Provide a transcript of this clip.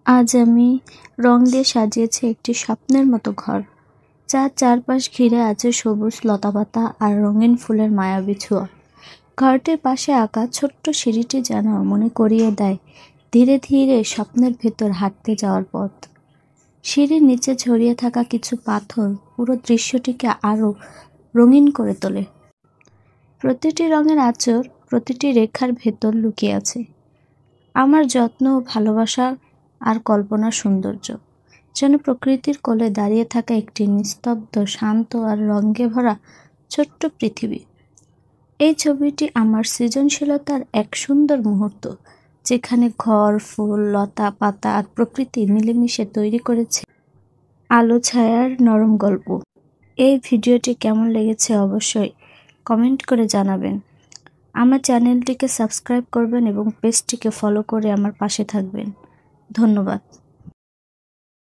আজ আমি রং দিয়ে সাজিয়েছি একটি স্বপ্নের মতো ঘর, যার চারপাশ ঘিরে আছে সবুজ লতাপাতা আর রঙিন ফুলের মায়াবী ছোঁয়া। ঘরটির পাশে আঁকা ছোট্ট সিঁড়িটি যেন মনে করিয়ে দেয় ধীরে ধীরে স্বপ্নের ভেতর হাঁটতে যাওয়ার পথ। সিঁড়ির নিচে ছড়িয়ে থাকা কিছু পাথর পুরো দৃশ্যটিকে আরও রঙিন করে তোলে। প্রতিটি রঙের আঁচড়, প্রতিটি রেখার ভেতর লুকিয়ে আছে আমার যত্ন ও ভালোবাসা আর কল্পনার সৌন্দর্য, যেন প্রকৃতির কোলে দাঁড়িয়ে থাকা একটি নিস্তব্ধ, শান্ত আর রঙে ভরা ছোট্ট পৃথিবী। এই ছবিটি আমার সৃজনশীলতার এক সুন্দর মুহূর্ত, যেখানে ঘর, ফুল, লতা পাতা আর প্রকৃতি মিলেমিশে তৈরি করেছে আলো ছায়ার নরম গল্প। এই ভিডিওটি কেমন লেগেছে অবশ্যই কমেন্ট করে জানাবেন। আমার চ্যানেলটিকে সাবস্ক্রাইব করবেন এবং পেজটিকে ফলো করে আমার পাশে থাকবেন। ধন্যবাদ।